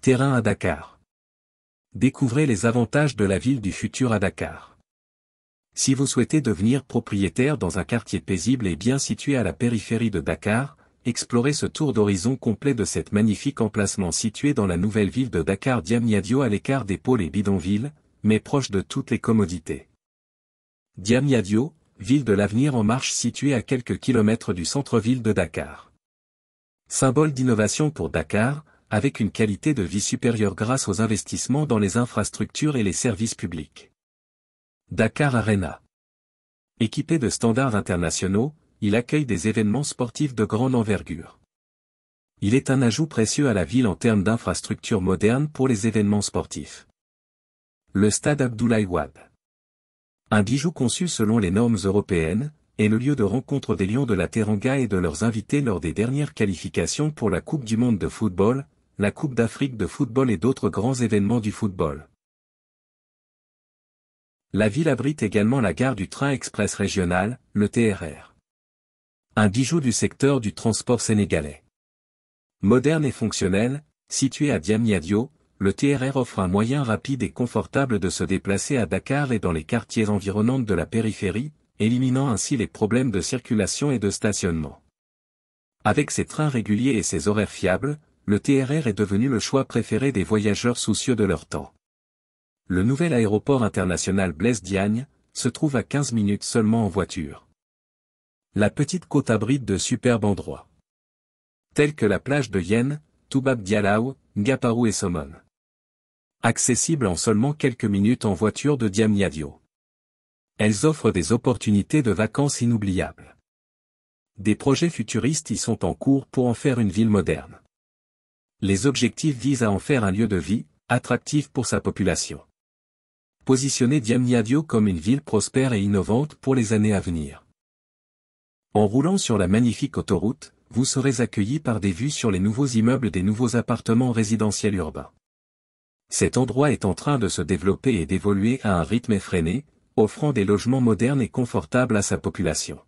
Terrain à Dakar. Découvrez les avantages de la ville du futur à Dakar. Si vous souhaitez devenir propriétaire dans un quartier paisible et bien situé à la périphérie de Dakar, explorez ce tour d'horizon complet de cet magnifique emplacement situé dans la nouvelle ville de Dakar Diamniadio à l'écart des pôles et bidonvilles, mais proche de toutes les commodités. Diamniadio, ville de l'avenir en marche située à quelques kilomètres du centre-ville de Dakar. Symbole d'innovation pour Dakar, avec une qualité de vie supérieure grâce aux investissements dans les infrastructures et les services publics. Dakar Arena. Équipé de standards internationaux, il accueille des événements sportifs de grande envergure. Il est un ajout précieux à la ville en termes d'infrastructures modernes pour les événements sportifs. Le stade Abdoulaye Wade. Un bijou conçu selon les normes européennes, est le lieu de rencontre des Lions de la Teranga et de leurs invités lors des dernières qualifications pour la Coupe du monde de football, la Coupe d'Afrique de football et d'autres grands événements du football. La ville abrite également la gare du train express régional, le TRR. Un bijou du secteur du transport sénégalais. Moderne et fonctionnel, situé à Diamniadio, le TRR offre un moyen rapide et confortable de se déplacer à Dakar et dans les quartiers environnants de la périphérie, éliminant ainsi les problèmes de circulation et de stationnement. Avec ses trains réguliers et ses horaires fiables, le TRR est devenu le choix préféré des voyageurs soucieux de leur temps. Le nouvel aéroport international Blaise Diagne se trouve à 15 minutes seulement en voiture. La petite côte abrite de superbes endroits, tels que la plage de Yen, Toubab Dialaw, Ngaparou et Somon. Accessibles en seulement quelques minutes en voiture de Diamniadio. Elles offrent des opportunités de vacances inoubliables. Des projets futuristes y sont en cours pour en faire une ville moderne. Les objectifs visent à en faire un lieu de vie, attractif pour sa population. Positionner Diamniadio comme une ville prospère et innovante pour les années à venir. En roulant sur la magnifique autoroute, vous serez accueilli par des vues sur les nouveaux immeubles des nouveaux appartements résidentiels urbains. Cet endroit est en train de se développer et d'évoluer à un rythme effréné, offrant des logements modernes et confortables à sa population.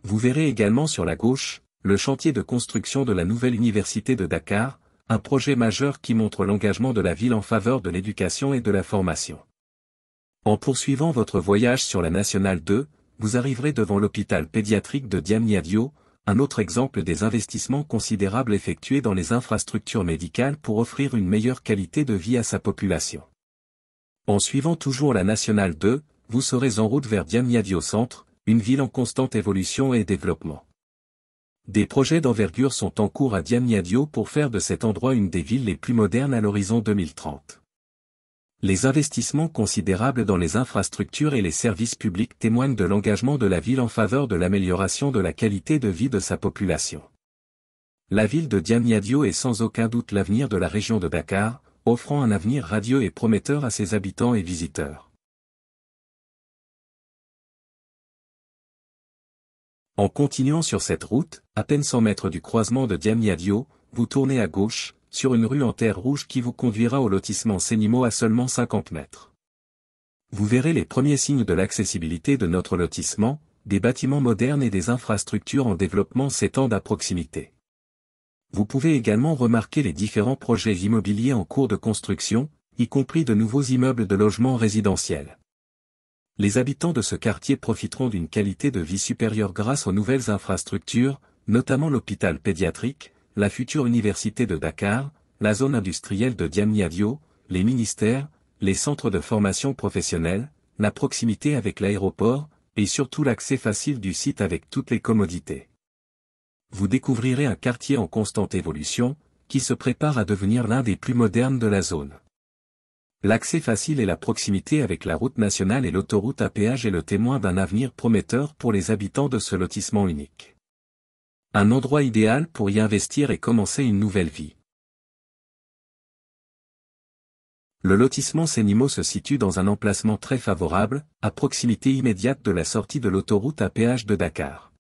Vous verrez également sur la gauche, le chantier de construction de la nouvelle université de Dakar, un projet majeur qui montre l'engagement de la ville en faveur de l'éducation et de la formation. En poursuivant votre voyage sur la Nationale 2, vous arriverez devant l'hôpital pédiatrique de Diamniadio, un autre exemple des investissements considérables effectués dans les infrastructures médicales pour offrir une meilleure qualité de vie à sa population. En suivant toujours la Nationale 2, vous serez en route vers Diamniadio Centre, une ville en constante évolution et développement. Des projets d'envergure sont en cours à Diamniadio pour faire de cet endroit une des villes les plus modernes à l'horizon 2030. Les investissements considérables dans les infrastructures et les services publics témoignent de l'engagement de la ville en faveur de l'amélioration de la qualité de vie de sa population. La ville de Diamniadio est sans aucun doute l'avenir de la région de Dakar, offrant un avenir radieux et prometteur à ses habitants et visiteurs. En continuant sur cette route, à peine 100 mètres du croisement de Diamniadio, vous tournez à gauche, sur une rue en terre rouge qui vous conduira au lotissement Sénimo à seulement 50 mètres. Vous verrez les premiers signes de l'accessibilité de notre lotissement, des bâtiments modernes et des infrastructures en développement s'étendent à proximité. Vous pouvez également remarquer les différents projets immobiliers en cours de construction, y compris de nouveaux immeubles de logements résidentiels. Les habitants de ce quartier profiteront d'une qualité de vie supérieure grâce aux nouvelles infrastructures, notamment l'hôpital pédiatrique, la future université de Dakar, la zone industrielle de Diamniadio, les ministères, les centres de formation professionnelle, la proximité avec l'aéroport, et surtout l'accès facile du site avec toutes les commodités. Vous découvrirez un quartier en constante évolution, qui se prépare à devenir l'un des plus modernes de la zone. L'accès facile et la proximité avec la route nationale et l'autoroute à péage est le témoin d'un avenir prometteur pour les habitants de ce lotissement unique. Un endroit idéal pour y investir et commencer une nouvelle vie. Le lotissement Sénimo se situe dans un emplacement très favorable, à proximité immédiate de la sortie de l'autoroute à péage de Dakar.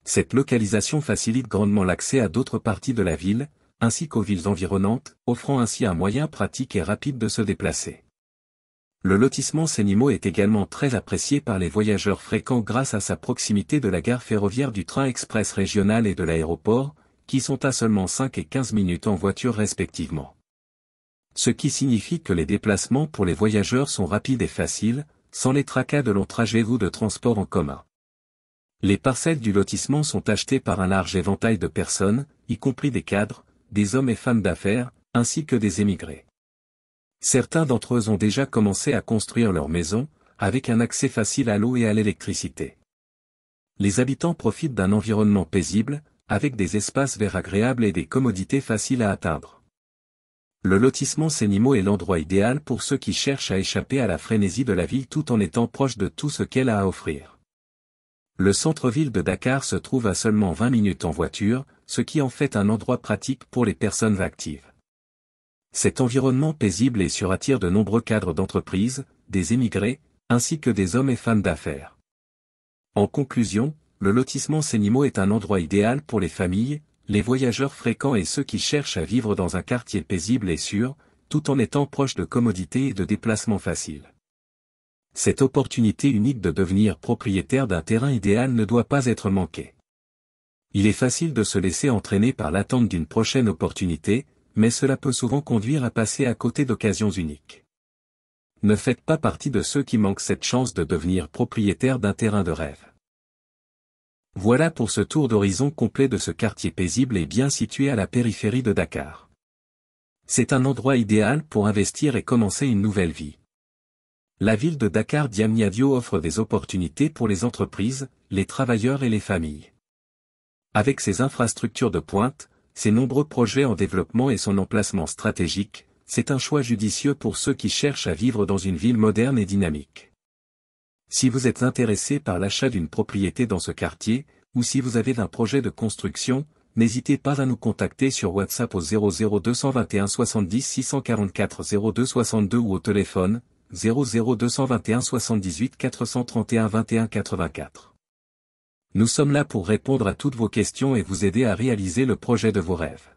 Cette localisation facilite grandement l'accès à d'autres parties de la ville, ainsi qu'aux villes environnantes, offrant ainsi un moyen pratique et rapide de se déplacer. Le lotissement Sénimo est également très apprécié par les voyageurs fréquents grâce à sa proximité de la gare ferroviaire du train express régional et de l'aéroport, qui sont à seulement 5 et 15 minutes en voiture respectivement. ce qui signifie que les déplacements pour les voyageurs sont rapides et faciles, sans les tracas de longs trajets ou de transport en commun. Les parcelles du lotissement sont achetées par un large éventail de personnes, y compris des cadres, des hommes et femmes d'affaires, ainsi que des émigrés. Certains d'entre eux ont déjà commencé à construire leur maison, avec un accès facile à l'eau et à l'électricité. Les habitants profitent d'un environnement paisible, avec des espaces verts agréables et des commodités faciles à atteindre. Le lotissement Sénimo est l'endroit idéal pour ceux qui cherchent à échapper à la frénésie de la ville tout en étant proche de tout ce qu'elle a à offrir. Le centre-ville de Dakar se trouve à seulement 20 minutes en voiture, ce qui en fait un endroit pratique pour les personnes actives. Cet environnement paisible et sûr attire de nombreux cadres d'entreprise, des émigrés, ainsi que des hommes et femmes d'affaires. En conclusion, le lotissement Sénimo est un endroit idéal pour les familles, les voyageurs fréquents et ceux qui cherchent à vivre dans un quartier paisible et sûr, tout en étant proche de commodités et de déplacements faciles. Cette opportunité unique de devenir propriétaire d'un terrain idéal ne doit pas être manquée. Il est facile de se laisser entraîner par l'attente d'une prochaine opportunité, mais cela peut souvent conduire à passer à côté d'occasions uniques. Ne faites pas partie de ceux qui manquent cette chance de devenir propriétaire d'un terrain de rêve. Voilà pour ce tour d'horizon complet de ce quartier paisible et bien situé à la périphérie de Dakar. C'est un endroit idéal pour investir et commencer une nouvelle vie. La ville de Dakar Diamniadio offre des opportunités pour les entreprises, les travailleurs et les familles. Avec ses infrastructures de pointe, ses nombreux projets en développement et son emplacement stratégique, c'est un choix judicieux pour ceux qui cherchent à vivre dans une ville moderne et dynamique. Si vous êtes intéressé par l'achat d'une propriété dans ce quartier, ou si vous avez un projet de construction, n'hésitez pas à nous contacter sur WhatsApp au 00221 70 644 02 62 ou au téléphone 00221 78 431 21 84. Nous sommes là pour répondre à toutes vos questions et vous aider à réaliser le projet de vos rêves.